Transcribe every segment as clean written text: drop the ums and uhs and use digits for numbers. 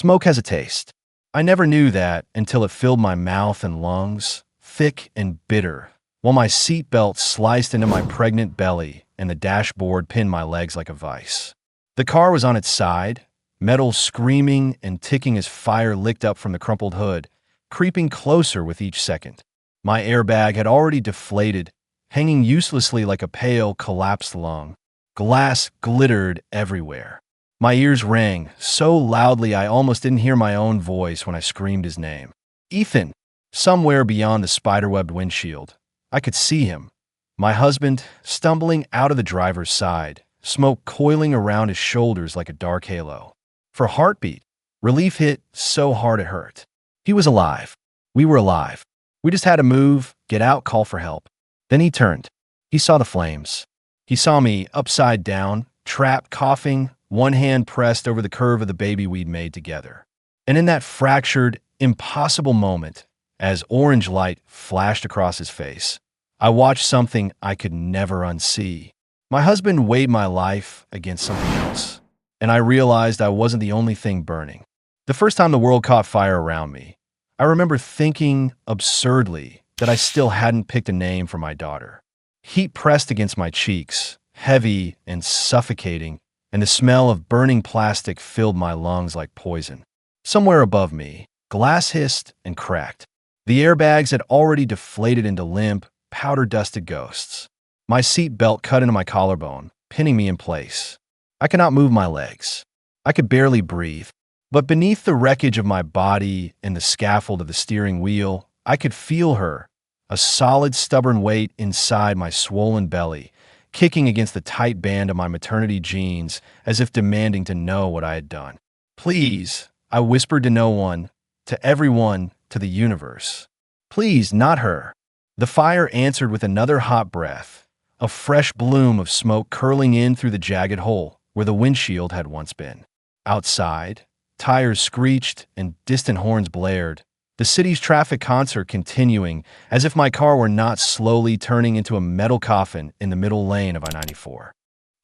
Smoke has a taste. I never knew that until it filled my mouth and lungs, thick and bitter, while my seatbelt sliced into my pregnant belly and the dashboard pinned my legs like a vice. The car was on its side, metal screaming and ticking as fire licked up from the crumpled hood, creeping closer with each second. My airbag had already deflated, hanging uselessly like a pale, collapsed lung. Glass glittered everywhere. My ears rang so loudly I almost didn't hear my own voice when I screamed his name. Ethan! Somewhere beyond the spiderwebbed windshield. I could see him. My husband, stumbling out of the driver's side, smoke coiling around his shoulders like a dark halo. For a heartbeat, relief hit so hard it hurt. He was alive. We were alive. We just had to move, get out, call for help. Then he turned. He saw the flames. He saw me upside down, trapped, coughing, one hand pressed over the curve of the baby we'd made together. And in that fractured, impossible moment, as orange light flashed across his face, I watched something I could never unsee. My husband weighed my life against something else, and I realized I wasn't the only thing burning. The first time the world caught fire around me, I remember thinking absurdly that I still hadn't picked a name for my daughter. Heat pressed against my cheeks, heavy and suffocating, and the smell of burning plastic filled my lungs like poison. Somewhere above me, glass hissed and cracked. The airbags had already deflated into limp, powder-dusted ghosts. My seat belt cut into my collarbone, pinning me in place. I could not move my legs. I could barely breathe. But beneath the wreckage of my body and the scaffold of the steering wheel, I could feel her, a solid, stubborn weight inside my swollen belly, kicking against the tight band of my maternity jeans as if demanding to know what I had done. Please, I whispered to no one, to everyone, to the universe. Please, not her. The fire answered with another hot breath, a fresh bloom of smoke curling in through the jagged hole where the windshield had once been. Outside, tires screeched and distant horns blared, the city's traffic concert continuing as if my car were not slowly turning into a metal coffin in the middle lane of I-94.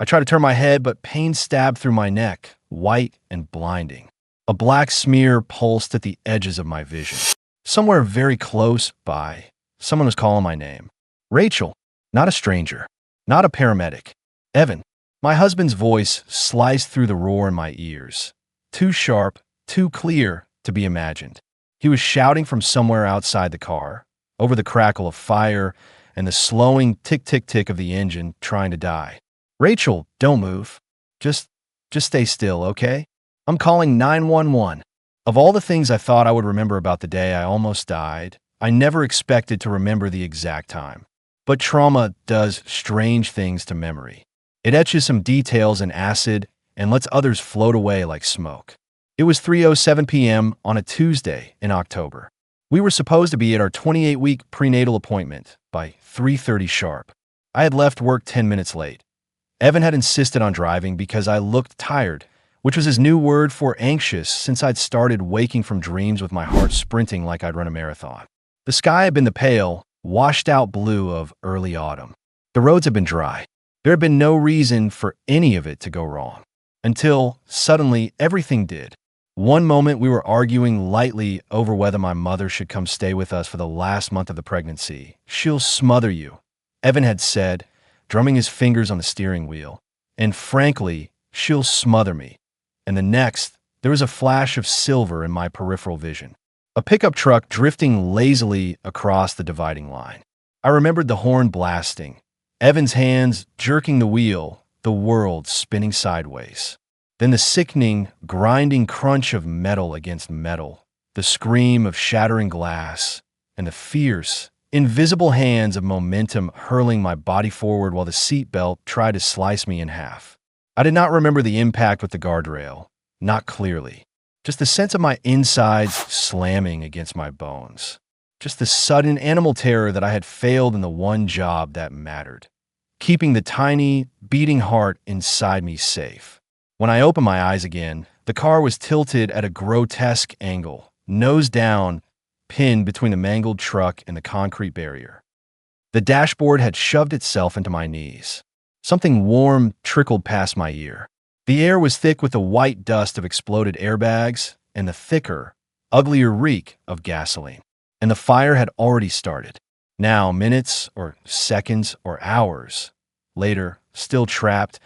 I tried to turn my head, but pain stabbed through my neck, white and blinding. A black smear pulsed at the edges of my vision. Somewhere very close by, someone was calling my name. Rachel, not a stranger, not a paramedic. Evan. My husband's voice sliced through the roar in my ears. Too sharp, too clear to be imagined. He was shouting from somewhere outside the car, over the crackle of fire and the slowing tick-tick-tick of the engine trying to die. Rachel, don't move. Just stay still, okay? I'm calling 911. Of all the things I thought I would remember about the day I almost died, I never expected to remember the exact time. But trauma does strange things to memory. It etches some details in acid and lets others float away like smoke. It was 3:07 p.m. on a Tuesday in October. We were supposed to be at our 28-week prenatal appointment by 3:30 sharp. I had left work 10 minutes late. Evan had insisted on driving because I looked tired, which was his new word for anxious since I'd started waking from dreams with my heart sprinting like I'd run a marathon. The sky had been the pale, washed-out blue of early autumn. The roads had been dry. There had been no reason for any of it to go wrong. Until, suddenly, everything did. One moment we were arguing lightly over whether my mother should come stay with us for the last month of the pregnancy. She'll smother you, Evan had said, drumming his fingers on the steering wheel. And frankly, she'll smother me. And the next, there was a flash of silver in my peripheral vision. A pickup truck drifting lazily across the dividing line. I remembered the horn blasting, Evan's hands jerking the wheel, the world spinning sideways. Then the sickening, grinding crunch of metal against metal, the scream of shattering glass, and the fierce, invisible hands of momentum hurling my body forward while the seatbelt tried to slice me in half. I did not remember the impact with the guardrail, not clearly. Just the sense of my insides slamming against my bones. Just the sudden animal terror that I had failed in the one job that mattered. Keeping the tiny, beating heart inside me safe. When I opened my eyes again, the car was tilted at a grotesque angle, nose down, pinned between the mangled truck and the concrete barrier. The dashboard had shoved itself into my knees. Something warm trickled past my ear. The air was thick with the white dust of exploded airbags, and the thicker, uglier reek of gasoline. And the fire had already started. Now, minutes or seconds or hours later, still trapped,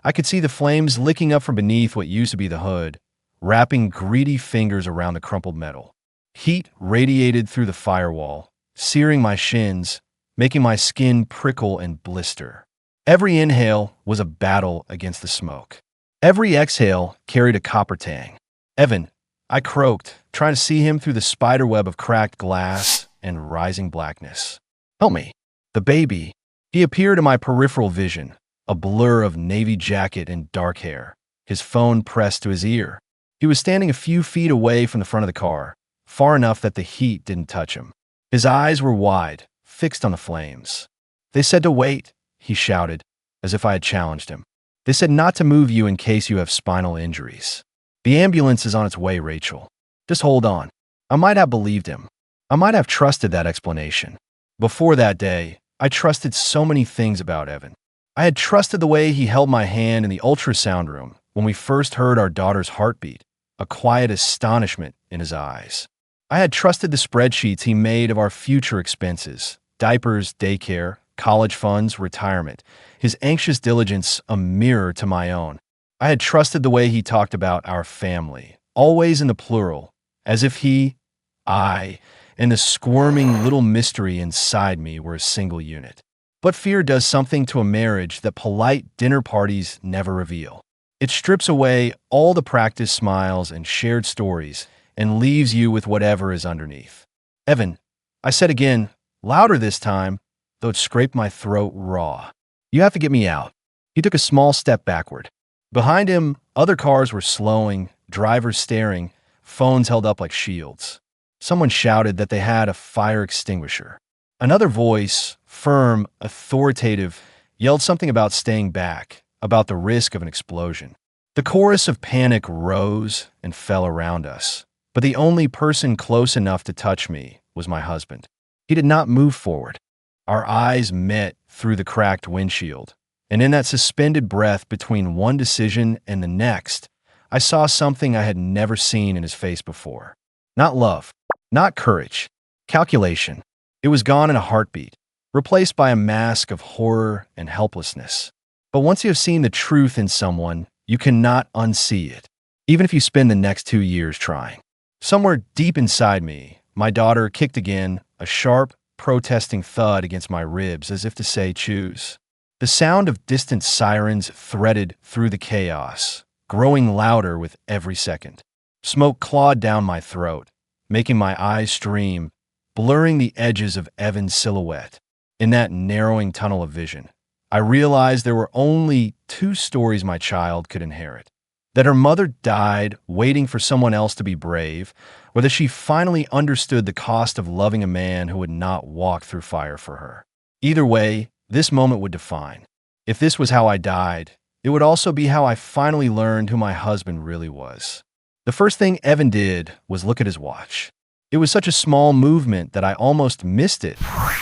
I could see the flames licking up from beneath what used to be the hood, wrapping greedy fingers around the crumpled metal. Heat radiated through the firewall, searing my shins, making my skin prickle and blister. Every inhale was a battle against the smoke. Every exhale carried a copper tang. "Evan," I croaked, trying to see him through the spiderweb of cracked glass and rising blackness. "Help me." The baby. He appeared in my peripheral vision, a blur of navy jacket and dark hair, his phone pressed to his ear. He was standing a few feet away from the front of the car, far enough that the heat didn't touch him. His eyes were wide, fixed on the flames. "They said to wait," he shouted, as if I had challenged him. "They said not to move you in case you have spinal injuries. The ambulance is on its way, Rachel. Just hold on." I might have believed him. I might have trusted that explanation. Before that day, I trusted so many things about Evan. I had trusted the way he held my hand in the ultrasound room when we first heard our daughter's heartbeat, a quiet astonishment in his eyes. I had trusted the spreadsheets he made of our future expenses, diapers, daycare, college funds, retirement, his anxious diligence a mirror to my own. I had trusted the way he talked about our family, always in the plural, as if he, I, and the squirming little mystery inside me were a single unit. But fear does something to a marriage that polite dinner parties never reveal. It strips away all the practice smiles and shared stories and leaves you with whatever is underneath. "Evan," I said again, louder this time, though it scraped my throat raw. "You have to get me out." He took a small step backward. Behind him, other cars were slowing, drivers staring, phones held up like shields. Someone shouted that they had a fire extinguisher. Another voice, firm, authoritative, yelled something about staying back, about the risk of an explosion. The chorus of panic rose and fell around us, but the only person close enough to touch me was my husband. He did not move forward. Our eyes met through the cracked windshield, and in that suspended breath between one decision and the next, I saw something I had never seen in his face before. Not love, not courage, calculation. It was gone in a heartbeat, replaced by a mask of horror and helplessness. But once you have seen the truth in someone, you cannot unsee it, even if you spend the next 2 years trying. Somewhere deep inside me, my daughter kicked again, a sharp, protesting thud against my ribs as if to say, "Choose." The sound of distant sirens threaded through the chaos, growing louder with every second. Smoke clawed down my throat, making my eyes stream, blurring the edges of Evan's silhouette. In that narrowing tunnel of vision, I realized there were only 2 stories my child could inherit. That her mother died waiting for someone else to be brave, or that she finally understood the cost of loving a man who would not walk through fire for her. Either way, this moment would define. If this was how I died, it would also be how I finally learned who my husband really was. The first thing Evan did was look at his watch. It was such a small movement that I almost missed it,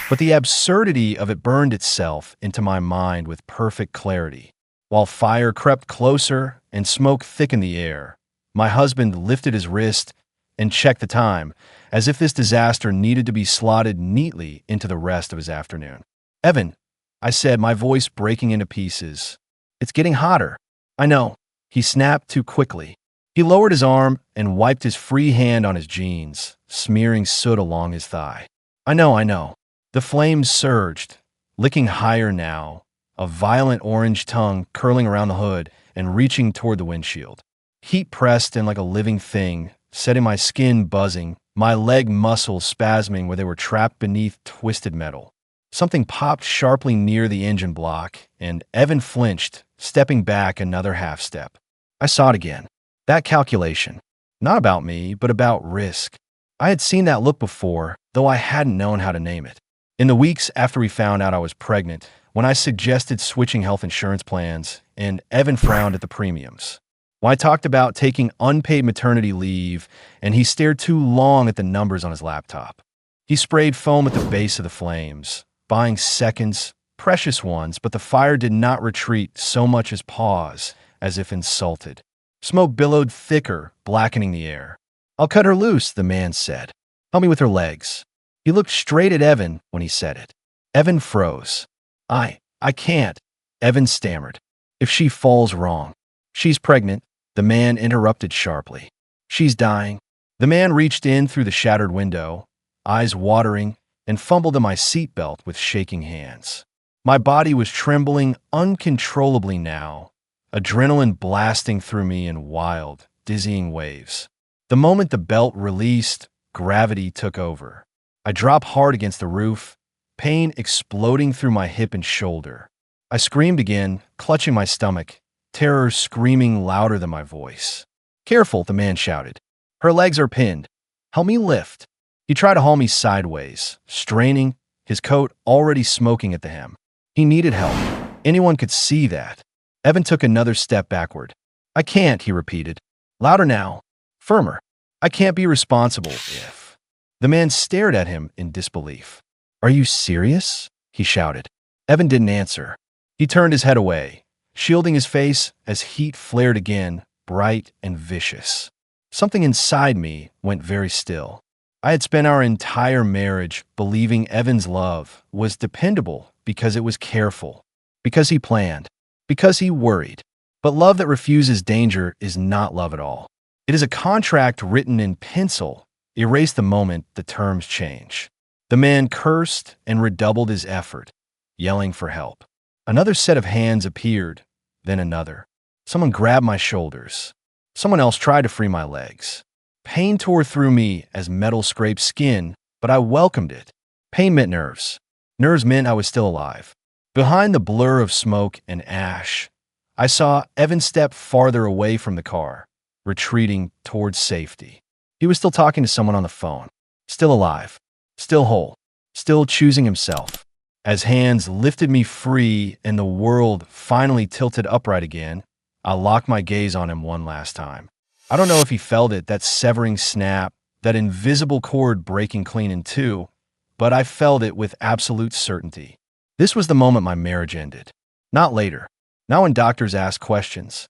but the absurdity of it burned itself into my mind with perfect clarity. While fire crept closer and smoke thickened the air, my husband lifted his wrist and checked the time, as if this disaster needed to be slotted neatly into the rest of his afternoon. "Evan," I said, my voice breaking into pieces. "It's getting hotter." "I know." He snapped too quickly. He lowered his arm and wiped his free hand on his jeans, smearing soot along his thigh. I know." The flames surged, licking higher now, a violent orange tongue curling around the hood and reaching toward the windshield. Heat pressed in like a living thing, setting my skin buzzing, my leg muscles spasming where they were trapped beneath twisted metal. Something popped sharply near the engine block, and Evan flinched, stepping back another half step. I saw it again. That calculation. Not about me, but about risk. I had seen that look before, though I hadn't known how to name it. In the weeks after we found out I was pregnant, when I suggested switching health insurance plans, and Evan frowned at the premiums. When I talked about taking unpaid maternity leave, and he stared too long at the numbers on his laptop. He sprayed foam at the base of the flames, buying seconds, precious ones, but the fire did not retreat so much as pause, as if insulted. Smoke billowed thicker, blackening the air. I'll cut her loose, the man said. Help me with her legs. He looked straight at Evan when he said it. Evan froze. I can't, Evan stammered. If she falls wrong. She's pregnant, the man interrupted sharply. She's dying. The man reached in through the shattered window, eyes watering, and fumbled at my seatbelt with shaking hands. My body was trembling uncontrollably now, adrenaline blasting through me in wild, dizzying waves. The moment the belt released, gravity took over. I dropped hard against the roof, pain exploding through my hip and shoulder. I screamed again, clutching my stomach, terror screaming louder than my voice. Careful, the man shouted. Her legs are pinned. Help me lift. He tried to haul me sideways, straining, his coat already smoking at the hem. He needed help. Anyone could see that. Evan took another step backward. I can't, he repeated. Louder now. Firmer. I can't be responsible if... The man stared at him in disbelief. Are you serious? He shouted. Evan didn't answer. He turned his head away, shielding his face as heat flared again, bright and vicious. Something inside me went very still. I had spent our entire marriage believing Evan's love was dependable because it was careful, because he planned, because he worried. But love that refuses danger is not love at all. It is a contract written in pencil, erased the moment the terms change. The man cursed and redoubled his effort, yelling for help. Another set of hands appeared, then another. Someone grabbed my shoulders. Someone else tried to free my legs. Pain tore through me as metal scraped skin, but I welcomed it. Pain meant nerves. Nerves meant I was still alive. Behind the blur of smoke and ash, I saw Evan step farther away from the car, retreating towards safety. He was still talking to someone on the phone. Still alive. Still whole. Still choosing himself. As hands lifted me free and the world finally tilted upright again, I locked my gaze on him one last time. I don't know if he felt it, that severing snap, that invisible cord breaking clean in two, but I felt it with absolute certainty. This was the moment my marriage ended. Not later. Not when doctors asked questions.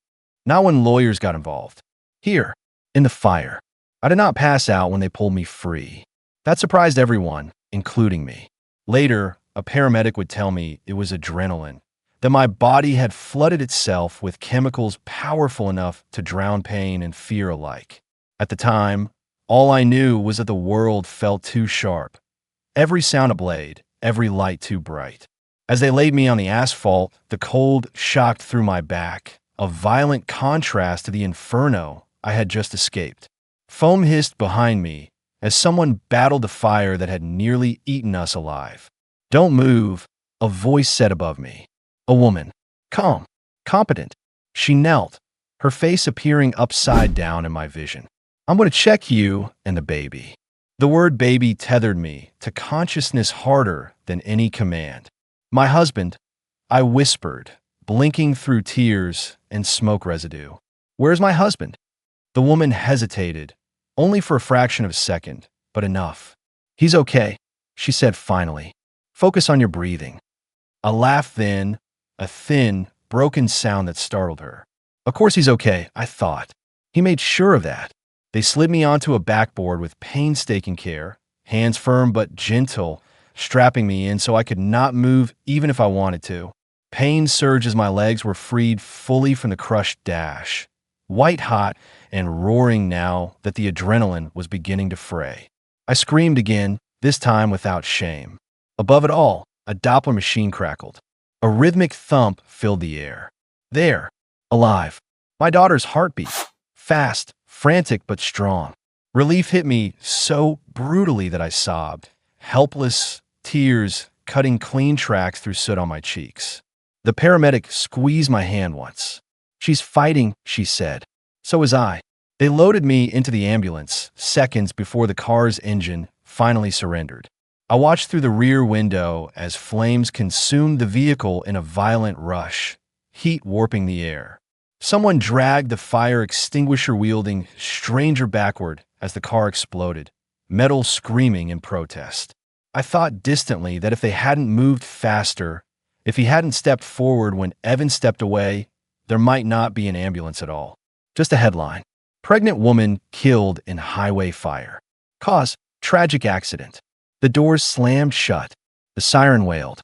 Not when lawyers got involved. Here, in the fire. I did not pass out when they pulled me free. That surprised everyone, including me. Later, a paramedic would tell me it was adrenaline, that my body had flooded itself with chemicals powerful enough to drown pain and fear alike. At the time, all I knew was that the world felt too sharp. Every sound a blade, every light too bright. As they laid me on the asphalt, the cold shocked through my back, a violent contrast to the inferno I had just escaped. Foam hissed behind me as someone battled the fire that had nearly eaten us alive. Don't move, a voice said above me. A woman. Calm. Competent. She knelt, her face appearing upside down in my vision. I'm going to check you and the baby. The word baby tethered me to consciousness harder than any command. My husband, I whispered, blinking through tears and smoke residue. Where's my husband? The woman hesitated, only for a fraction of a second, but enough. He's okay, she said finally. Focus on your breathing. A laugh then, a thin, broken sound that startled her. Of course he's okay, I thought. He made sure of that. They slid me onto a backboard with painstaking care, hands firm but gentle, strapping me in so I could not move even if I wanted to. Pain surged as my legs were freed fully from the crushed dash, white hot and roaring now that the adrenaline was beginning to fray. I screamed again, this time without shame. Above it all, a Doppler machine crackled. A rhythmic thump filled the air. There, alive. My daughter's heartbeat. Fast, frantic but strong. Relief hit me so brutally that I sobbed. Helpless, tears cutting clean tracks through soot on my cheeks. The paramedic squeezed my hand once. She's fighting, she said. So was I. They loaded me into the ambulance seconds before the car's engine finally surrendered. I watched through the rear window as flames consumed the vehicle in a violent rush, heat warping the air. Someone dragged the fire extinguisher-wielding stranger backward as the car exploded, metal screaming in protest. I thought distantly that if they hadn't moved faster, if he hadn't stepped forward when Evan stepped away, there might not be an ambulance at all. Just a headline. Pregnant woman killed in highway fire. Cause, tragic accident. The doors slammed shut. The siren wailed.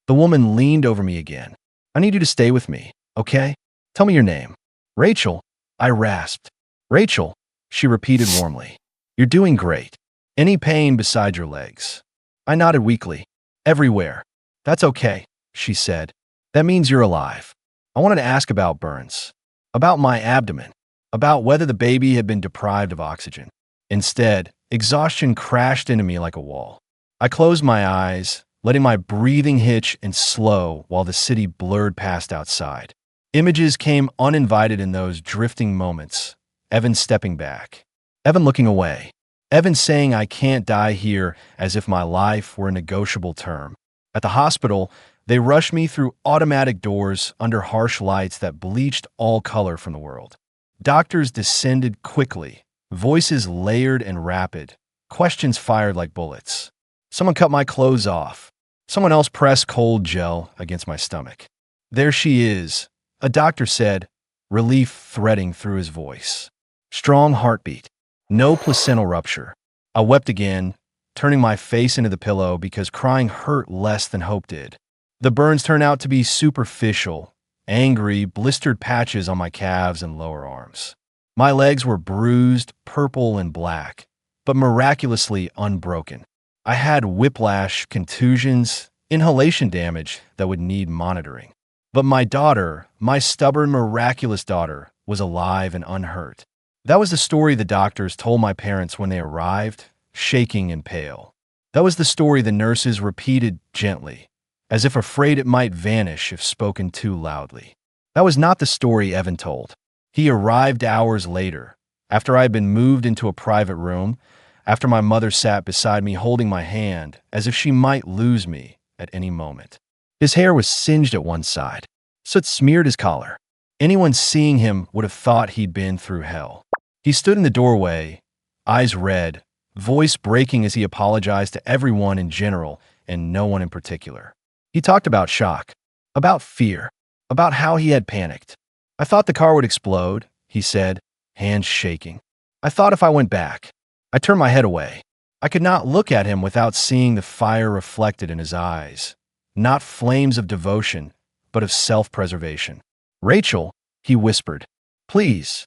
The woman leaned over me again. I need you to stay with me, okay? Tell me your name. Rachel, I rasped. Rachel, she repeated warmly. You're doing great. Any pain beside your legs? I nodded weakly. Everywhere. That's okay, she said. That means you're alive. I wanted to ask about burns. About my abdomen. About whether the baby had been deprived of oxygen. Instead, exhaustion crashed into me like a wall. I closed my eyes, letting my breathing hitch and slow while the city blurred past outside. Images came uninvited in those drifting moments. Evan stepping back. Evan looking away. Evan saying I can't die here as if my life were a negotiable term. At the hospital, they rushed me through automatic doors under harsh lights that bleached all color from the world. Doctors descended quickly, voices layered and rapid, questions fired like bullets. Someone cut my clothes off. Someone else pressed cold gel against my stomach. There she is, a doctor said, relief threading through his voice. Strong heartbeat. No placental rupture. I wept again, turning my face into the pillow because crying hurt less than hope did. The burns turned out to be superficial, angry, blistered patches on my calves and lower arms. My legs were bruised, purple and black, but miraculously unbroken. I had whiplash, contusions, inhalation damage that would need monitoring. But my daughter, my stubborn, miraculous daughter, was alive and unhurt. That was the story the doctors told my parents when they arrived, shaking and pale. That was the story the nurses repeated gently, as if afraid it might vanish if spoken too loudly. That was not the story Evan told. He arrived hours later, after I had been moved into a private room, after my mother sat beside me holding my hand, as if she might lose me at any moment. His hair was singed at one side. Soot smeared his collar. Anyone seeing him would have thought he'd been through hell. He stood in the doorway, eyes red, voice breaking as he apologized to everyone in general and no one in particular. He talked about shock, about fear, about how he had panicked. I thought the car would explode, he said, hands shaking. I thought if I went back. I turned my head away. I could not look at him without seeing the fire reflected in his eyes. Not flames of devotion, but of self-preservation. Rachel, he whispered, please.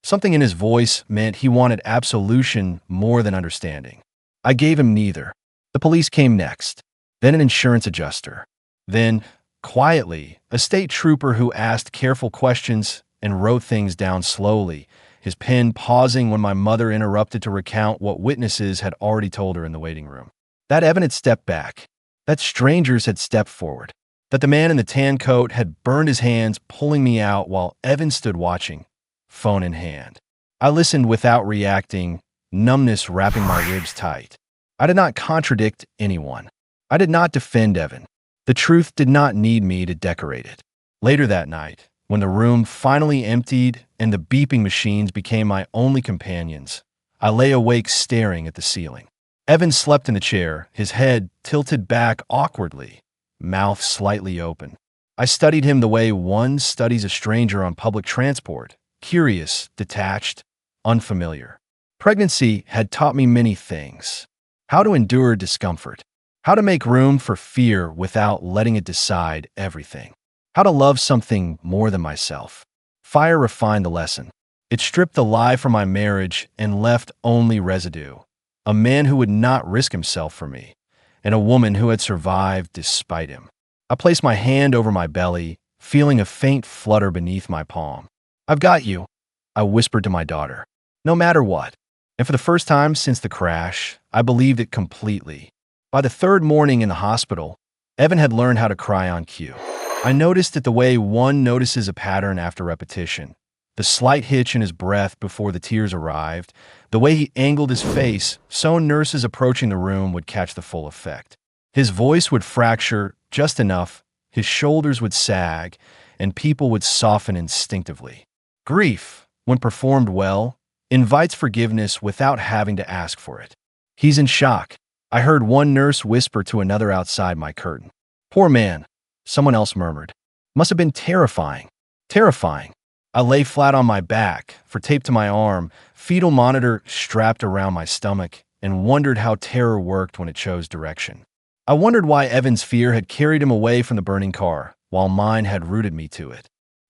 Something in his voice meant he wanted absolution more than understanding. I gave him neither. The police came next, then an insurance adjuster. Then, quietly, a state trooper who asked careful questions and wrote things down slowly, his pen pausing when my mother interrupted to recount what witnesses had already told her in the waiting room. That Evan had stepped back, that strangers had stepped forward, that the man in the tan coat had burned his hands pulling me out while Evan stood watching, phone in hand. I listened without reacting, numbness wrapping my ribs tight. I did not contradict anyone. I did not defend Evan. The truth did not need me to decorate it. Later that night, when the room finally emptied and the beeping machines became my only companions, I lay awake staring at the ceiling. Evan slept in the chair, his head tilted back awkwardly, mouth slightly open. I studied him the way one studies a stranger on public transport, curious, detached, unfamiliar. Pregnancy had taught me many things. How to endure discomfort. How to make room for fear without letting it decide everything. How to love something more than myself. Fire refined the lesson. It stripped the lie from my marriage and left only residue. A man who would not risk himself for me, and a woman who had survived despite him. I placed my hand over my belly, feeling a faint flutter beneath my palm. I've got you, I whispered to my daughter. No matter what. And for the first time since the crash, I believed it completely. By the third morning in the hospital, Evan had learned how to cry on cue. I noticed it the way one notices a pattern after repetition. The slight hitch in his breath before the tears arrived, the way he angled his face so nurses approaching the room would catch the full effect. His voice would fracture just enough, his shoulders would sag, and people would soften instinctively. Grief, when performed well, invites forgiveness without having to ask for it. He's in shock, I heard one nurse whisper to another outside my curtain. Poor man, someone else murmured. Must have been terrifying. Terrifying. I lay flat on my back, for tape to my arm, fetal monitor strapped around my stomach, and wondered how terror worked when it chose direction. I wondered why Evan's fear had carried him away from the burning car, while mine had rooted me to it.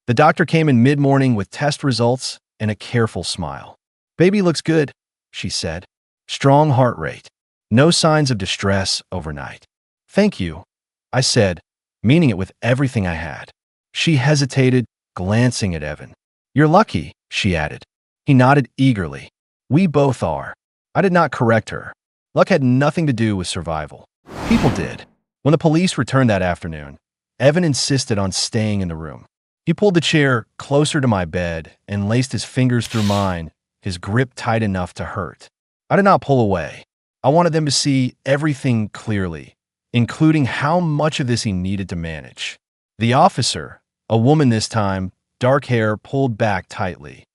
The doctor came in mid-morning with test results and a careful smile. "Baby looks good," she said. "Strong heart rate. No signs of distress overnight." "Thank you," I said, meaning it with everything I had. She hesitated, glancing at Evan. "You're lucky," she added. He nodded eagerly. "We both are." I did not correct her. Luck had nothing to do with survival. People did. When the police returned that afternoon, Evan insisted on staying in the room. He pulled the chair closer to my bed and laced his fingers through mine, his grip tight enough to hurt. I did not pull away. I wanted them to see everything clearly, including how much of this he needed to manage. The officer, a woman this time, dark hair pulled back tightly,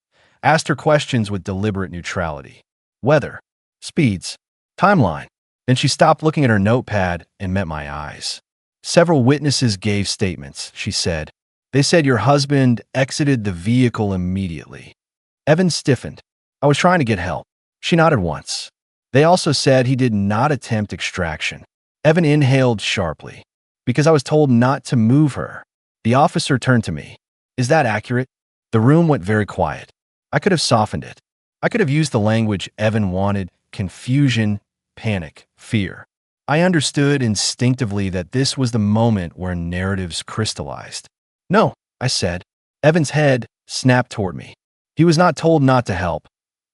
asked her questions with deliberate neutrality. Weather, speeds, timeline. Then she stopped looking at her notepad and met my eyes. "Several witnesses gave statements," she said. "They said your husband exited the vehicle immediately." Evan stiffened. "I was trying to get help." She nodded once. "They also said he did not attempt extraction." Evan inhaled sharply. "Because I was told not to move her." The officer turned to me. "Is that accurate?" The room went very quiet. I could have softened it. I could have used the language Evan wanted: confusion, panic, fear. I understood instinctively that this was the moment where narratives crystallized. "No," I said. Evan's head snapped toward me. "He was not told not to help."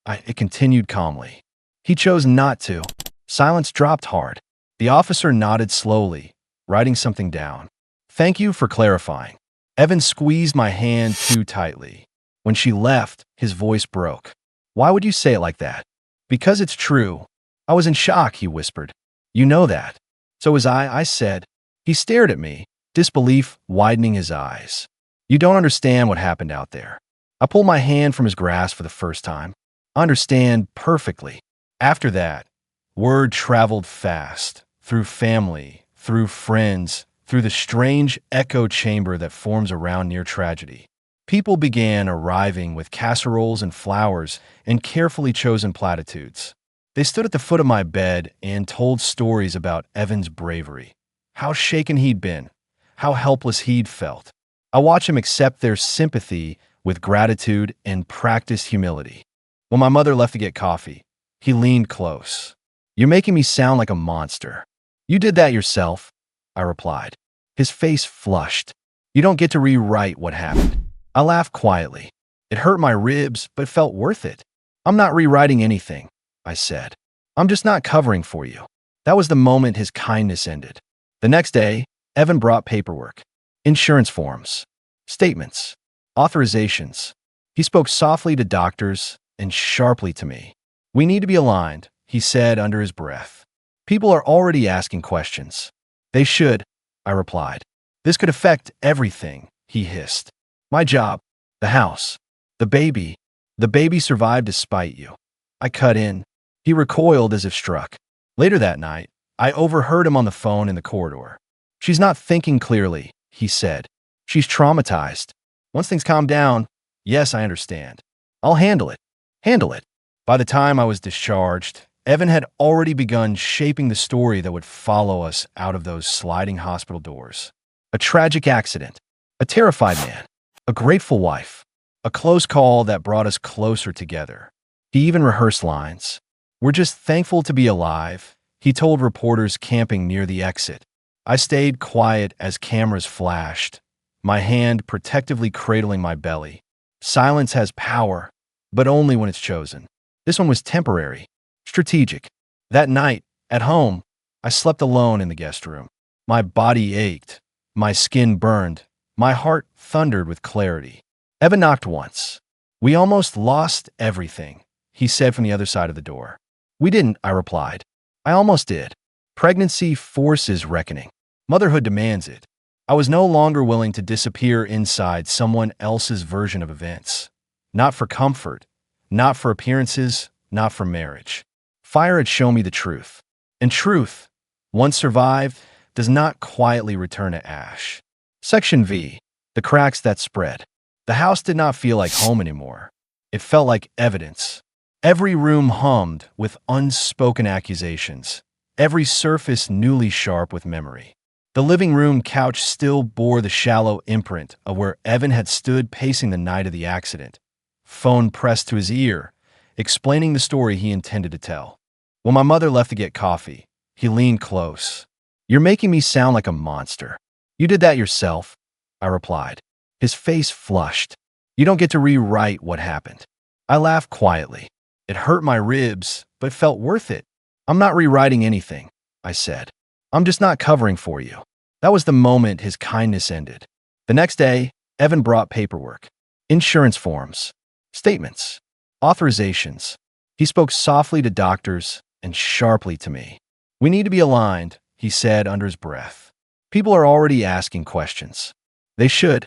It continued calmly. "He chose not to." Silence dropped hard. The officer nodded slowly, writing something down. "Thank you for clarifying." Evan squeezed my hand too tightly. When she left, his voice broke. "Why would you say it like that?" "Because it's true." "I was in shock," he whispered. "You know that." "So was I said. He stared at me, disbelief widening his eyes. "You don't understand what happened out there." I pulled my hand from his grasp for the first time. "I understand perfectly." After that, word traveled fast, through family, through friends, through the strange echo chamber that forms around near tragedy. People began arriving with casseroles and flowers and carefully chosen platitudes. They stood at the foot of my bed and told stories about Evan's bravery, how shaken he'd been, how helpless he'd felt. I watched him accept their sympathy with gratitude and practiced humility. When my mother left to get coffee, he leaned close. "You're making me sound like a monster." "You did that yourself," I replied. His face flushed. "You don't get to rewrite what happened." I laughed quietly. It hurt my ribs, but felt worth it. "I'm not rewriting anything," I said. "I'm just not covering for you." That was the moment his kindness ended. The next day, Evan brought paperwork, insurance forms, statements, authorizations. He spoke softly to doctors and sharply to me. "We need to be aligned," he said under his breath. "People are already asking questions." "They should," I replied. "This could affect everything," he hissed. "My job, the house, the baby. The baby survived despite you." I cut in. He recoiled as if struck. Later that night, I overheard him on the phone in the corridor. "She's not thinking clearly," he said. "She's traumatized. Once things calm down, yes, I understand. I'll handle it." Handle it. By the time I was discharged, Evan had already begun shaping the story that would follow us out of those sliding hospital doors. A tragic accident, a terrified man, a grateful wife, a close call that brought us closer together. He even rehearsed lines. "We're just thankful to be alive," he told reporters camping near the exit. I stayed quiet as cameras flashed, my hand protectively cradling my belly. Silence has power, but only when it's chosen. This one was temporary, strategic. That night, at home, I slept alone in the guest room. My body ached, my skin burned, my heart thundered with clarity. Evan knocked once. "We almost lost everything," he said from the other side of the door. "We didn't," I replied. "I almost did. Pregnancy forces reckoning. Motherhood demands it." I was no longer willing to disappear inside someone else's version of events. Not for comfort, not for appearances, not for marriage. Fire had shown me the truth. And truth, once survived, does not quietly return to ash. Section V. The cracks that spread. The house did not feel like home anymore. It felt like evidence. Every room hummed with unspoken accusations, every surface newly sharp with memory. The living room couch still bore the shallow imprint of where Evan had stood pacing the night of the accident, phone pressed to his ear, explaining the story he intended to tell. When my mother left to get coffee, he leaned close. "You're making me sound like a monster. You did that yourself," I replied. His face flushed. "You don't get to rewrite what happened." I laughed quietly. It hurt my ribs, but felt worth it. "I'm not rewriting anything," I said. "I'm just not covering for you." That was the moment his kindness ended. The next day, Evan brought paperwork, insurance forms, statements, authorizations. He spoke softly to doctors and sharply to me. "We need to be aligned," he said under his breath. "People are already asking questions." "They should,"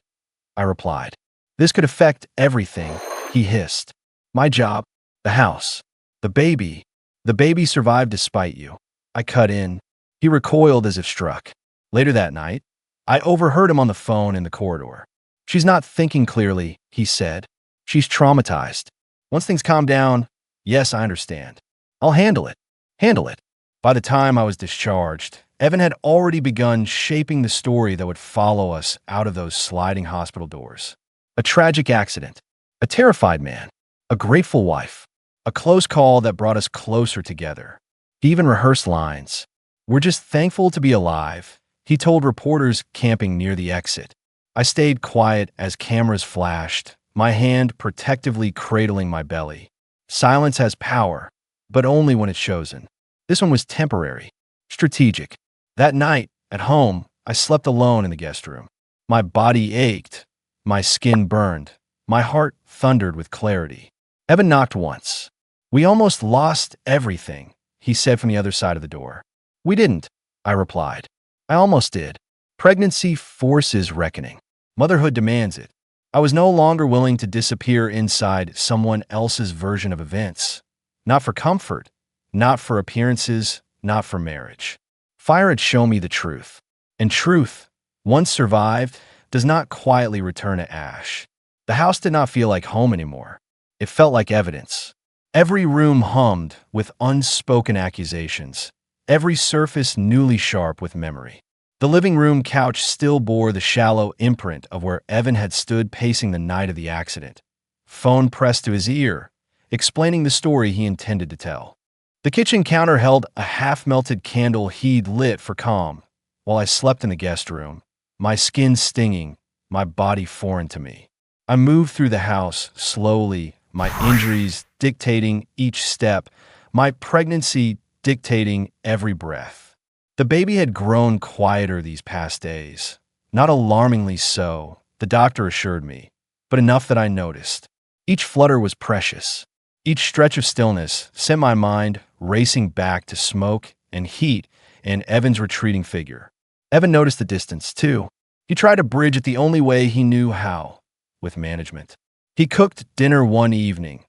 I replied. "This could affect everything," he hissed. "My job, the house, the baby. The baby survived despite you." I cut in. He recoiled as if struck. Later that night, I overheard him on the phone in the corridor. "She's not thinking clearly," he said. "She's traumatized. Once things calm down, yes, I understand. I'll handle it. Handle it." By the time I was discharged, Evan had already begun shaping the story that would follow us out of those sliding hospital doors. A tragic accident, a terrified man, a grateful wife, a close call that brought us closer together. He even rehearsed lines. "We're just thankful to be alive," he told reporters camping near the exit. I stayed quiet as cameras flashed, my hand protectively cradling my belly. Silence has power, but only when it's chosen. This one was temporary, strategic. That night, at home, I slept alone in the guest room. My body ached, my skin burned, my heart thundered with clarity. Evan knocked once. "We almost lost everything," he said from the other side of the door. "We didn't," I replied. "I almost did. Pregnancy forces reckoning. Motherhood demands it." I was no longer willing to disappear inside someone else's version of events. Not for comfort, not for appearances, not for marriage. Fire had shown me the truth. And truth, once survived, does not quietly return to ash. The house did not feel like home anymore. It felt like evidence. Every room hummed with unspoken accusations, every surface newly sharp with memory. The living room couch still bore the shallow imprint of where Evan had stood pacing the night of the accident, phone pressed to his ear, explaining the story he intended to tell. The kitchen counter held a half-melted candle he'd lit for calm, while I slept in the guest room, my skin stinging, my body foreign to me. I moved through the house slowly, my injuries dictating each step, my pregnancy dictating every breath. The baby had grown quieter these past days. Not alarmingly so, the doctor assured me, but enough that I noticed. Each flutter was precious. Each stretch of stillness sent my mind racing back to smoke and heat and Evan's retreating figure. Evan noticed the distance, too. He tried to bridge it the only way he knew how, with management. He cooked dinner one evening,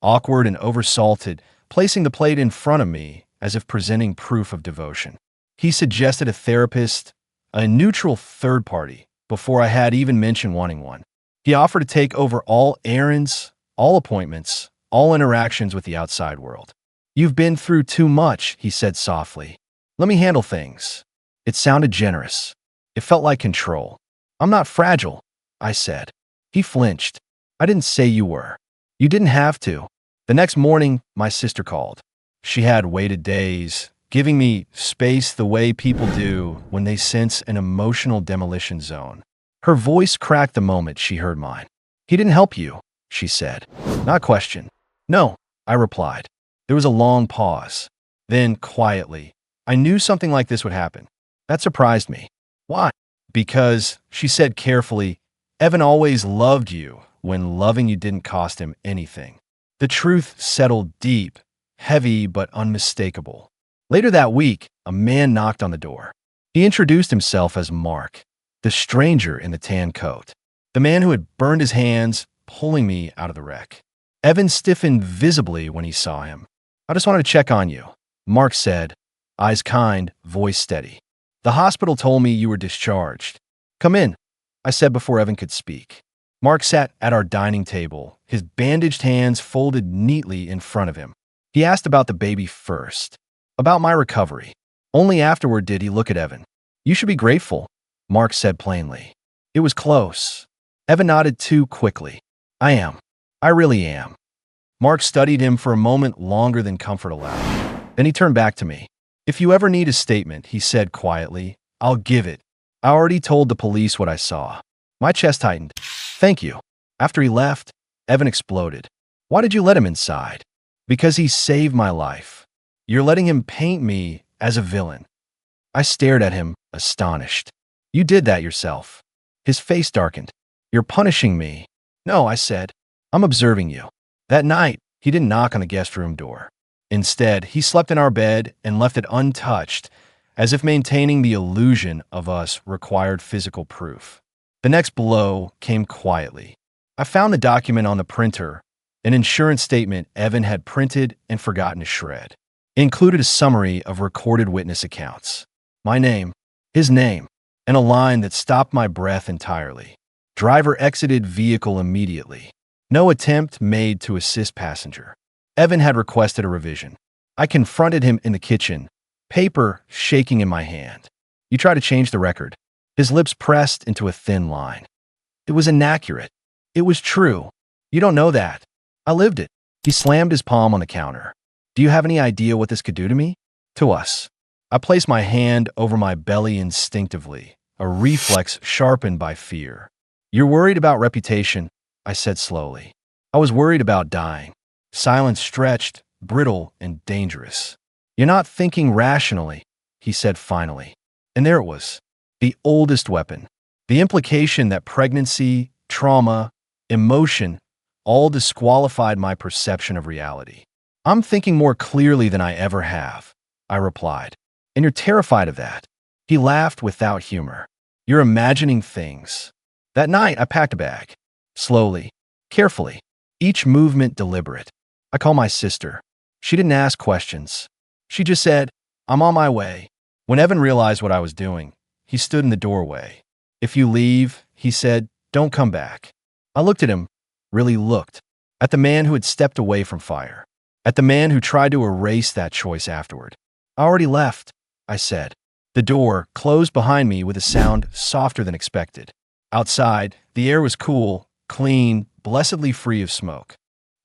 awkward and oversalted, placing the plate in front of me as if presenting proof of devotion. He suggested a therapist, a neutral third party, before I had even mentioned wanting one. He offered to take over all errands, all appointments, all interactions with the outside world. "You've been through too much," he said softly. "Let me handle things." It sounded generous. It felt like control. "I'm not fragile," I said. He flinched. "I didn't say you were. You didn't have to." The next morning, my sister called. She had waited days, giving me space the way people do when they sense an emotional demolition zone. Her voice cracked the moment she heard mine. "He didn't help you," she said. Not question. "No," I replied. There was a long pause. Then, quietly, "I knew something like this would happen." That surprised me. "Why?" "Because," she said carefully, "Evan always loved you when loving you didn't cost him anything." The truth settled deep, heavy but unmistakable. Later that week, a man knocked on the door. He introduced himself as Mark, the stranger in the tan coat, the man who had burned his hands pulling me out of the wreck. Evan stiffened visibly when he saw him. "I just wanted to check on you," Mark said, eyes kind, voice steady. "The hospital told me you were discharged." "Come in," I said before Evan could speak. Mark sat at our dining table, his bandaged hands folded neatly in front of him. He asked about the baby first, about my recovery. Only afterward did he look at Evan. "You should be grateful," Mark said plainly. "It was close." Evan nodded too quickly. "I am. I really am." Mark studied him for a moment longer than comfort allowed. Then he turned back to me. "If you ever need a statement," he said quietly, "I'll give it. I already told the police what I saw." My chest tightened. "Thank you." After he left, Evan exploded. "Why did you let him inside?" "Because he saved my life. You're letting him paint me as a villain." I stared at him, astonished. "You did that yourself." His face darkened. "You're punishing me." "No," I said. "I'm observing you." That night, he didn't knock on the guest room door. Instead, he slept in our bed and left it untouched, as if maintaining the illusion of us required physical proof. The next blow came quietly. I found the document on the printer, an insurance statement Evan had printed and forgotten to shred. It included a summary of recorded witness accounts. My name, his name, and a line that stopped my breath entirely. Driver exited vehicle immediately. No attempt made to assist passenger. Evan had requested a revision. I confronted him in the kitchen, paper shaking in my hand. "You try to change the record." His lips pressed into a thin line. "It was inaccurate. It was true. You don't know that. I lived it." He slammed his palm on the counter. "Do you have any idea what this could do to me? To us?" I placed my hand over my belly instinctively, a reflex sharpened by fear. "You're worried about reputation," I said slowly. "I was worried about dying. Silence stretched, brittle, and dangerous. "You're not thinking rationally," he said finally. And there it was, the oldest weapon. The implication that pregnancy, trauma, emotion, all disqualified my perception of reality. "I'm thinking more clearly than I ever have," I replied. "And you're terrified of that." He laughed without humor. "You're imagining things." That night, I packed a bag. Slowly, carefully, each movement deliberate. I called my sister. She didn't ask questions. She just said, "I'm on my way." When Evan realized what I was doing, he stood in the doorway. "If you leave," he said, "don't come back." I looked at him, really looked, at the man who had stepped away from fire, at the man who tried to erase that choice afterward. "I already left," I said. The door closed behind me with a sound softer than expected. Outside, the air was cool, clean, blessedly free of smoke.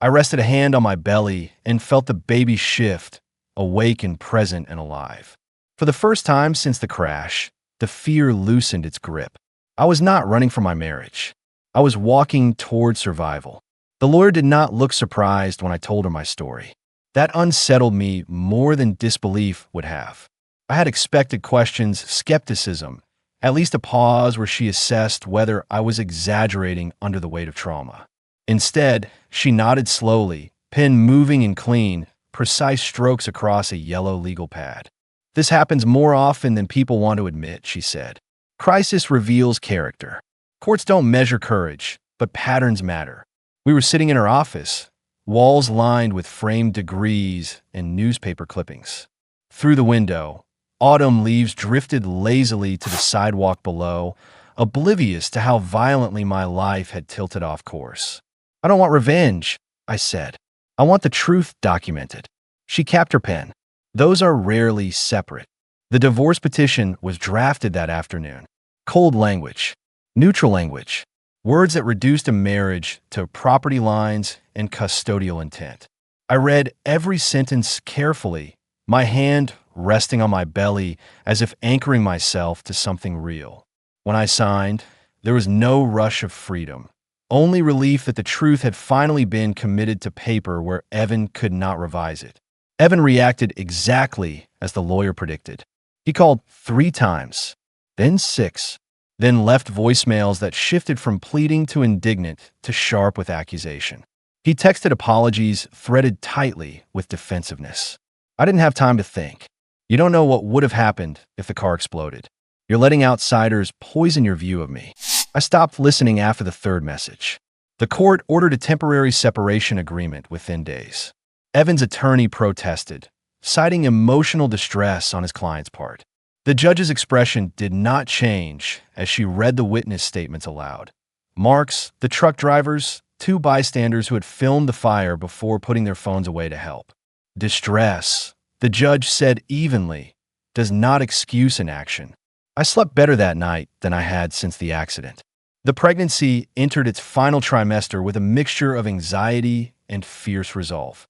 I rested a hand on my belly and felt the baby shift, awake and present and alive. For the first time since the crash, the fear loosened its grip. I was not running from my marriage. I was walking toward survival. The lawyer did not look surprised when I told her my story. That unsettled me more than disbelief would have. I had expected questions, skepticism, at least a pause where she assessed whether I was exaggerating under the weight of trauma. Instead, she nodded slowly, pen moving and clean, precise strokes across a yellow legal pad. "This happens more often than people want to admit," she said. "Crisis reveals character. Courts don't measure courage, but patterns matter." We were sitting in her office, walls lined with framed degrees and newspaper clippings. Through the window, autumn leaves drifted lazily to the sidewalk below, oblivious to how violently my life had tilted off course. "I don't want revenge," I said. "I want the truth documented." She capped her pen. "Those are rarely separate." The divorce petition was drafted that afternoon. Cold language, neutral language, words that reduced a marriage to property lines and custodial intent. I read every sentence carefully, my hand resting on my belly as if anchoring myself to something real. When I signed, there was no rush of freedom, only relief that the truth had finally been committed to paper where Evan could not revise it. Evan reacted exactly as the lawyer predicted. He called 3 times, then 6, then left voicemails that shifted from pleading to indignant to sharp with accusation. He texted apologies threaded tightly with defensiveness. I didn't have time to think. "You don't know what would have happened if the car exploded. You're letting outsiders poison your view of me." I stopped listening after the 3rd message. The court ordered a temporary separation agreement within days. Evan's attorney protested, citing emotional distress on his client's part. The judge's expression did not change as she read the witness statements aloud. Marks, the truck drivers, two bystanders who had filmed the fire before putting their phones away to help. Distress, the judge said evenly, does not excuse inaction. I slept better that night than I had since the accident. The pregnancy entered its final trimester with a mixture of anxiety and fierce resolve.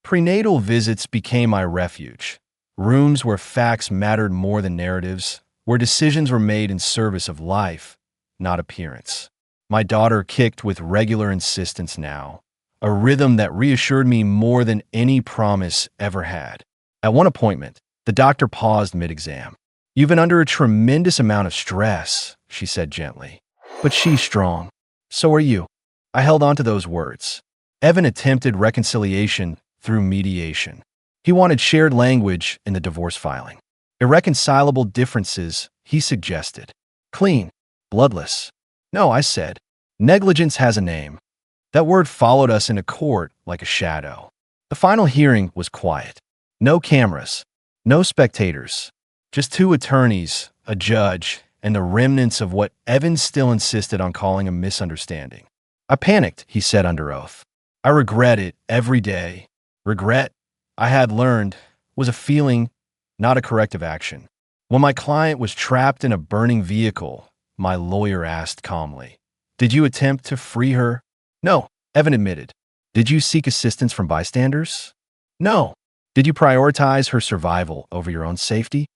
Prenatal visits became my refuge, rooms where facts mattered more than narratives, where decisions were made in service of life, not appearance. My daughter kicked with regular insistence now, a rhythm that reassured me more than any promise ever had. At one appointment, the doctor paused mid-exam. "You've been under a tremendous amount of stress," she said gently. "But she's strong. So are you." I held on to those words. Evan attempted reconciliation through mediation. He wanted shared language in the divorce filing. Irreconcilable differences, he suggested. Clean, bloodless. "No," I said. "Negligence has a name." That word followed us into court like a shadow. The final hearing was quiet. No cameras, no spectators, just two attorneys, a judge, and the remnants of what Evan still insisted on calling a misunderstanding. "I panicked," he said under oath. "I regret it every day." Regret, I had learned, was a feeling, not a corrective action. When my client was trapped in a burning vehicle, my lawyer asked calmly, "Did you attempt to free her?" "No," Evan admitted. "Did you seek assistance from bystanders?" "No." "Did you prioritize her survival over your own safety?"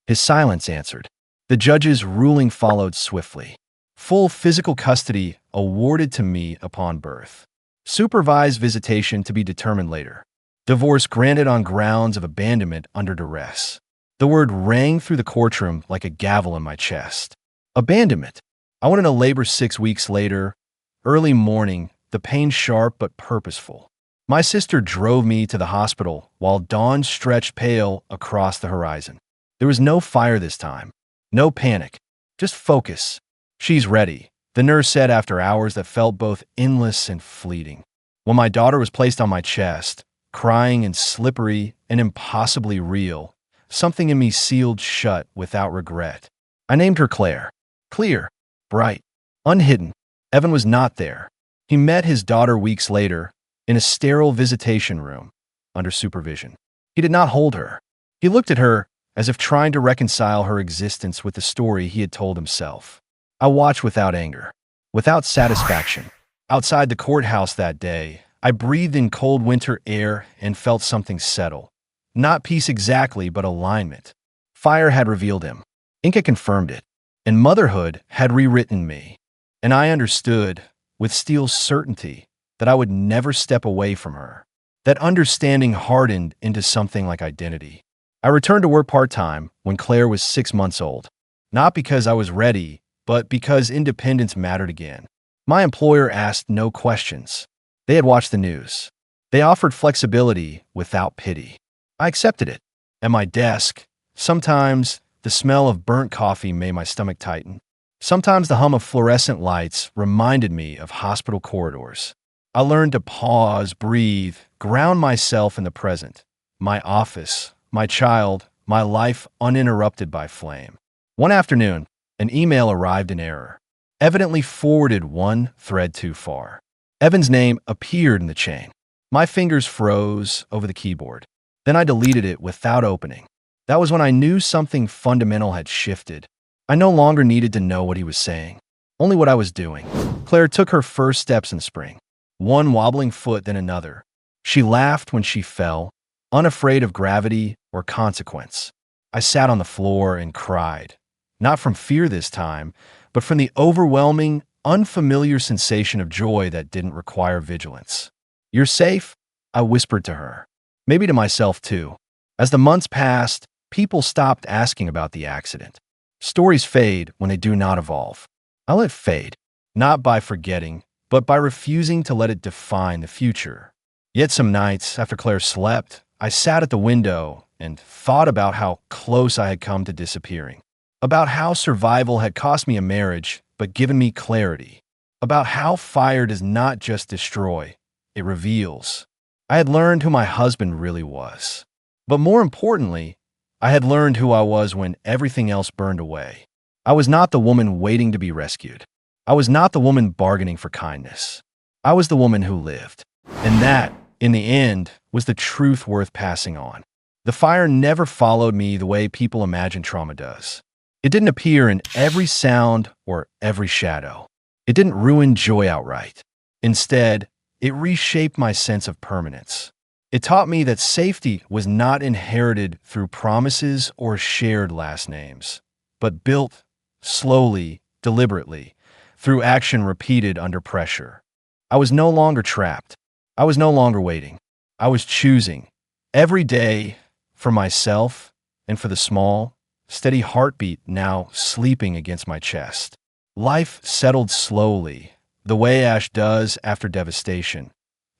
His silence answered. The judge's ruling followed swiftly. Full physical custody awarded to me upon birth. Supervised visitation to be determined later. Divorce granted on grounds of abandonment under duress. The word rang through the courtroom like a gavel in my chest. Abandonment. I went into labor 6 weeks later. Early morning, the pain sharp but purposeful. My sister drove me to the hospital while dawn stretched pale across the horizon. There was no fire this time. No panic. Just focus. "She's ready," the nurse said after hours that felt both endless and fleeting. When my daughter was placed on my chest, crying and slippery and impossibly real, something in me sealed shut without regret. I named her Claire. Clear, bright, unhidden. Evan was not there. He met his daughter weeks later in a sterile visitation room under supervision. He did not hold her. He looked at her as if trying to reconcile her existence with the story he had told himself. I watched without anger, without satisfaction. Outside the courthouse that day, I breathed in cold winter air and felt something settle. Not peace exactly, but alignment. Fire had revealed him. Ink had confirmed it. And motherhood had rewritten me. And I understood, with steel certainty, that I would never step away from her. That understanding hardened into something like identity. I returned to work part-time when Claire was 6 months old. Not because I was ready, but because independence mattered again. My employer asked no questions. They had watched the news. They offered flexibility without pity. I accepted it. At my desk, sometimes the smell of burnt coffee made my stomach tighten. Sometimes the hum of fluorescent lights reminded me of hospital corridors. I learned to pause, breathe, ground myself in the present. My office, my child, my life uninterrupted by flame. One afternoon, an email arrived in error, evidently forwarded one thread too far. Evan's name appeared in the chain. My fingers froze over the keyboard. Then I deleted it without opening. That was when I knew something fundamental had shifted. I no longer needed to know what he was saying, only what I was doing. Claire took her first steps in spring, one wobbling foot then another. She laughed when she fell, unafraid of gravity or consequence. I sat on the floor and cried, not from fear this time, but from the overwhelming, unfamiliar sensation of joy that didn't require vigilance. "You're safe?" I whispered to her. Maybe to myself too. As the months passed, people stopped asking about the accident. Stories fade when they do not evolve. I let it fade, not by forgetting, but by refusing to let it define the future. Yet some nights, after Claire slept, I sat at the window and thought about how close I had come to disappearing. About how survival had cost me a marriage, but given me clarity. About how fire does not just destroy, it reveals. I had learned who my husband really was. But more importantly, I had learned who I was when everything else burned away. I was not the woman waiting to be rescued. I was not the woman bargaining for kindness. I was the woman who lived. And that, in the end, was the truth worth passing on. The fire never followed me the way people imagine trauma does. It didn't appear in every sound or every shadow. It didn't ruin joy outright. Instead, it reshaped my sense of permanence. It taught me that safety was not inherited through promises or shared last names, but built slowly, deliberately, through action repeated under pressure. I was no longer trapped. I was no longer waiting. I was choosing, every day, for myself and for the small, steady heartbeat now sleeping against my chest. Life settled slowly, the way ash does after devastation,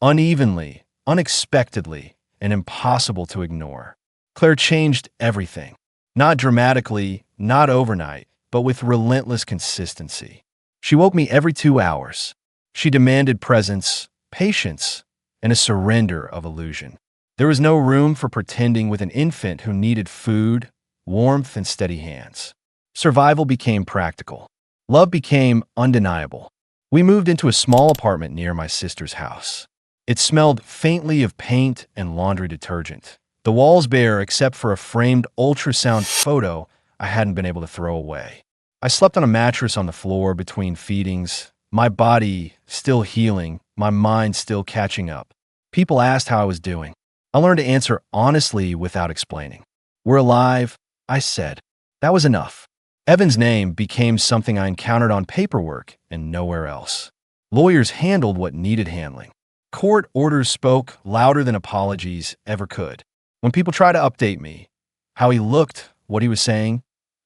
unevenly, unexpectedly, and impossible to ignore. Claire changed everything. Not dramatically, not overnight, but with relentless consistency. She woke me every 2 hours. She demanded presence, patience, and a surrender of illusion. There was no room for pretending with an infant who needed food, warmth, and steady hands. Survival became practical. Love became undeniable. We moved into a small apartment near my sister's house. It smelled faintly of paint and laundry detergent. The walls bare except for a framed ultrasound photo I hadn't been able to throw away. I slept on a mattress on the floor between feedings, my body still healing, my mind still catching up. People asked how I was doing. I learned to answer honestly without explaining. "We're alive," I said. That was enough. Evan's name became something I encountered on paperwork and nowhere else. Lawyers handled what needed handling. Court orders spoke louder than apologies ever could. When people tried to update me, how he looked, what he was saying,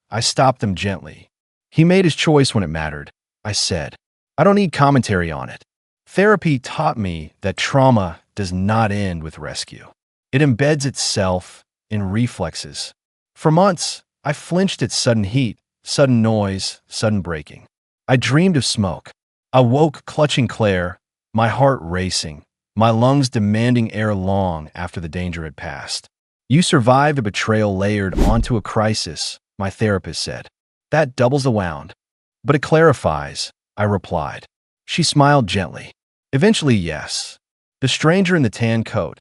I stopped them gently. He made his choice when it mattered, I said. I don't need commentary on it. Therapy taught me that trauma does not end with rescue. It embeds itself in reflexes. For months, I flinched at sudden heat, sudden noise, sudden breaking. I dreamed of smoke. I woke clutching Claire, my heart racing, my lungs demanding air long after the danger had passed. "You survived a betrayal layered onto a crisis," my therapist said. "That doubles the wound." "But it clarifies," I replied. She smiled gently. "Eventually, yes." The stranger in the tan coat,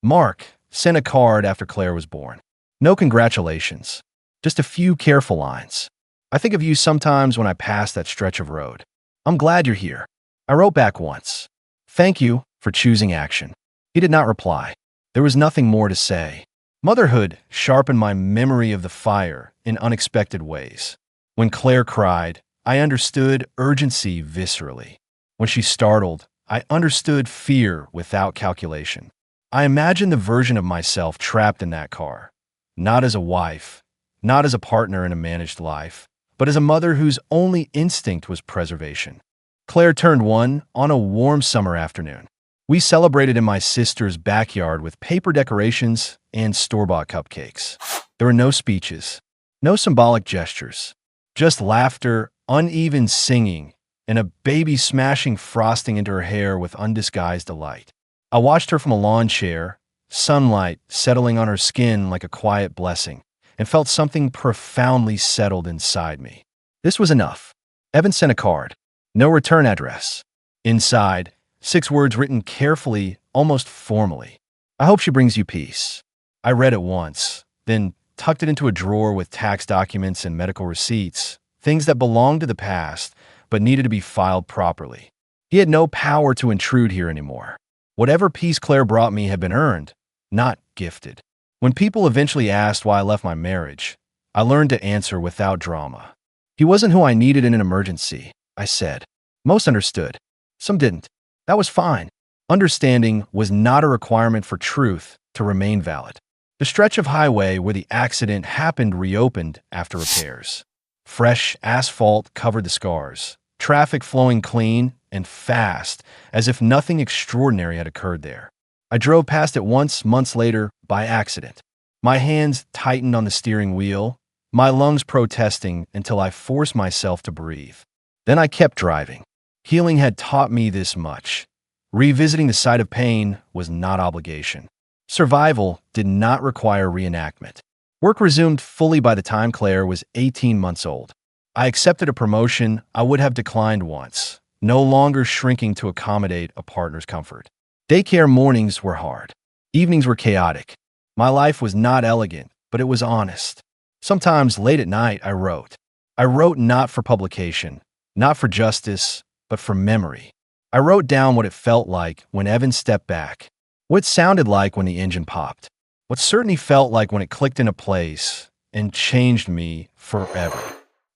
Mark, sent a card after Claire was born. No congratulations, just a few careful lines. "I think of you sometimes when I pass that stretch of road. I'm glad you're here." I wrote back once. "Thank you for choosing action." He did not reply. There was nothing more to say. Motherhood sharpened my memory of the fire in unexpected ways. When Claire cried, I understood urgency viscerally. When she startled, I understood fear without calculation. I imagined the version of myself trapped in that car, not as a wife, not as a partner in a managed life, but as a mother whose only instinct was preservation. Claire turned 1 on a warm summer afternoon. We celebrated in my sister's backyard with paper decorations and store-bought cupcakes. There were no speeches, no symbolic gestures, just laughter, uneven singing, and a baby smashing frosting into her hair with undisguised delight. I watched her from a lawn chair, sunlight settling on her skin like a quiet blessing, and felt something profoundly settled inside me. This was enough. Evan sent a card. No return address. Inside, 6 words written carefully, almost formally. "I hope she brings you peace." I read it once, then tucked it into a drawer with tax documents and medical receipts, things that belonged to the past but needed to be filed properly. He had no power to intrude here anymore. Whatever peace Claire brought me had been earned, not gifted. When people eventually asked why I left my marriage, I learned to answer without drama. He wasn't who I needed in an emergency, I said. Most understood. Some didn't. That was fine. Understanding was not a requirement for truth to remain valid. The stretch of highway where the accident happened reopened after repairs. Fresh asphalt covered the scars, traffic flowing clean and fast, as if nothing extraordinary had occurred there. I drove past it once, months later, by accident. My hands tightened on the steering wheel, my lungs protesting until I forced myself to breathe. Then I kept driving. Healing had taught me this much. Revisiting the site of pain was not obligation. Survival did not require reenactment. Work resumed fully by the time Claire was 18 months old. I accepted a promotion I would have declined once, no longer shrinking to accommodate a partner's comfort. Daycare mornings were hard. Evenings were chaotic. My life was not elegant, but it was honest. Sometimes late at night, I wrote. I wrote not for publication, not for justice, but for memory. I wrote down what it felt like when Evan stepped back, what it sounded like when the engine popped, what certainly felt like when it clicked into place and changed me forever.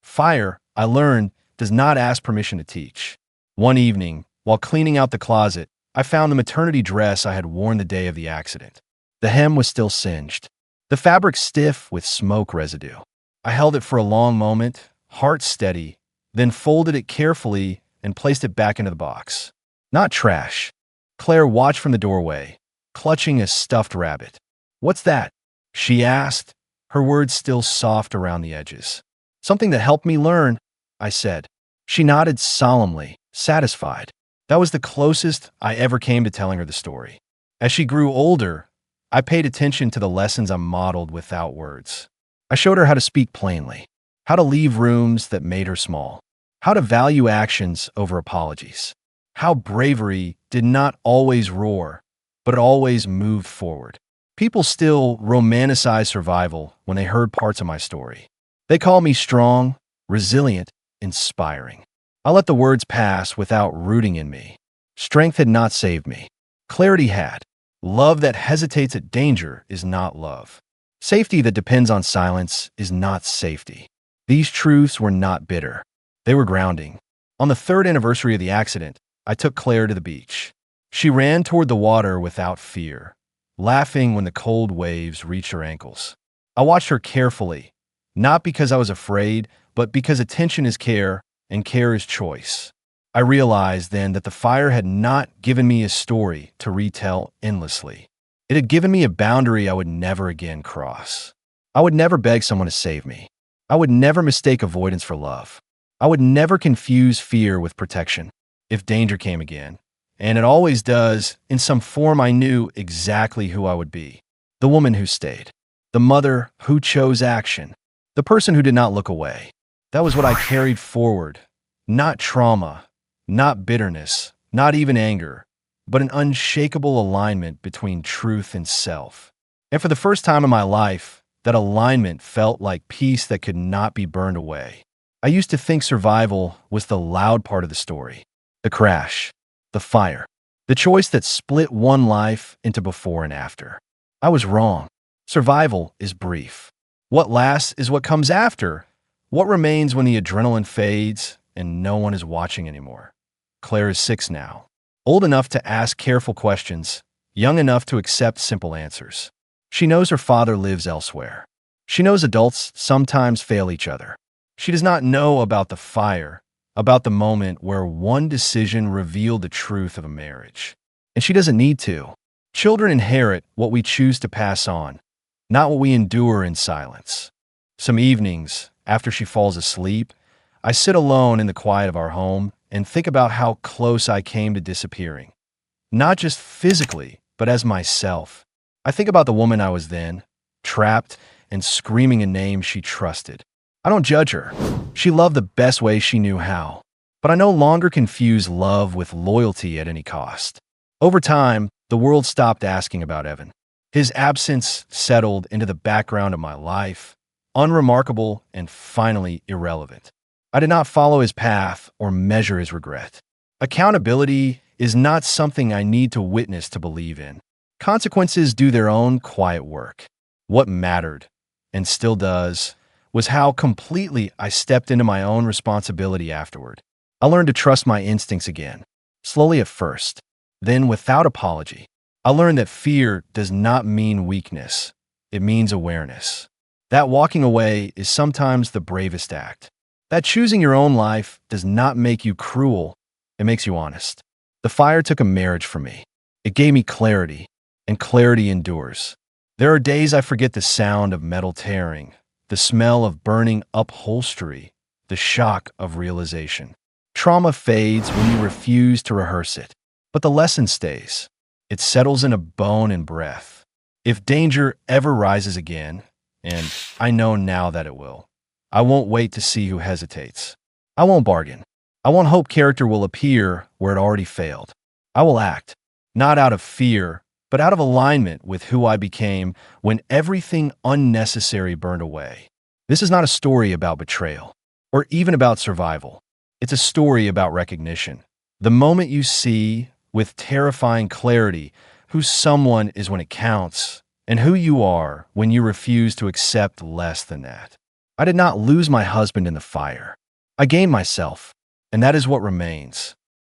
Fire, I learned, does not ask permission to teach. One evening, while cleaning out the closet, I found the maternity dress I had worn the day of the accident. The hem was still singed, the fabric stiff with smoke residue. I held it for a long moment, heart steady, then folded it carefully and placed it back into the box. Not trash. Claire watched from the doorway, clutching a stuffed rabbit. "What's that?" she asked, her words still soft around the edges. "Something that helped me learn," I said. She nodded solemnly, satisfied. That was the closest I ever came to telling her the story. As she grew older, I paid attention to the lessons I modeled without words. I showed her how to speak plainly, how to leave rooms that made her small, how to value actions over apologies, how bravery did not always roar, but it always moved forward. People still romanticize survival when they heard parts of my story. They call me strong, resilient, inspiring. I let the words pass without rooting in me. Strength had not saved me. Clarity had. Love that hesitates at danger is not love. Safety that depends on silence is not safety. These truths were not bitter. They were grounding. On the third anniversary of the accident, I took Claire to the beach. She ran toward the water without fear, laughing when the cold waves reached her ankles. I watched her carefully, not because I was afraid, but because attention is care and care is choice. I realized then that the fire had not given me a story to retell endlessly. It had given me a boundary I would never again cross. I would never beg someone to save me. I would never mistake avoidance for love. I would never confuse fear with protection. If danger came again, and it always does, in some form I knew exactly who I would be. The woman who stayed. The mother who chose action. The person who did not look away. That was what I carried forward. Not trauma, not bitterness, not even anger, but an unshakable alignment between truth and self. And for the first time in my life, that alignment felt like peace that could not be burned away. I used to think survival was the loud part of the story. The crash, the fire, the choice that split one life into before and after. I was wrong. Survival is brief. What lasts is what comes after. What remains when the adrenaline fades and no one is watching anymore. Claire is 6 now, old enough to ask careful questions, young enough to accept simple answers. She knows her father lives elsewhere. She knows adults sometimes fail each other. She does not know about the fire, about the moment where one decision revealed the truth of a marriage. And she doesn't need to. Children inherit what we choose to pass on, not what we endure in silence. Some evenings, after she falls asleep, I sit alone in the quiet of our home and think about how close I came to disappearing. Not just physically, but as myself. I think about the woman I was then, trapped and screaming a name she trusted. I don't judge her. She loved the best way she knew how. But I no longer confuse love with loyalty at any cost. Over time, the world stopped asking about Evan. His absence settled into the background of my life, unremarkable and finally irrelevant. I did not follow his path or measure his regret. Accountability is not something I need to witness to believe in. Consequences do their own quiet work. What mattered, and still does, was how completely I stepped into my own responsibility afterward. I learned to trust my instincts again, slowly at first, then without apology. I learned that fear does not mean weakness. It means awareness. That walking away is sometimes the bravest act. That choosing your own life does not make you cruel. It makes you honest. The fire took a marriage from me. It gave me clarity, and clarity endures. There are days I forget the sound of metal tearing, the smell of burning upholstery, the shock of realization. Trauma fades when you refuse to rehearse it, but the lesson stays. It settles in a bone and breath. If danger ever rises again, and I know now that it will, I won't wait to see who hesitates. I won't bargain. I won't hope character will appear where it already failed. I will act, not out of fear, but out of alignment with who I became when everything unnecessary burned away. This is not a story about betrayal, or even about survival. It's a story about recognition. The moment you see, with terrifying clarity, who someone is when it counts, and who you are when you refuse to accept less than that. I did not lose my husband in the fire. I gained myself, and that is what remains.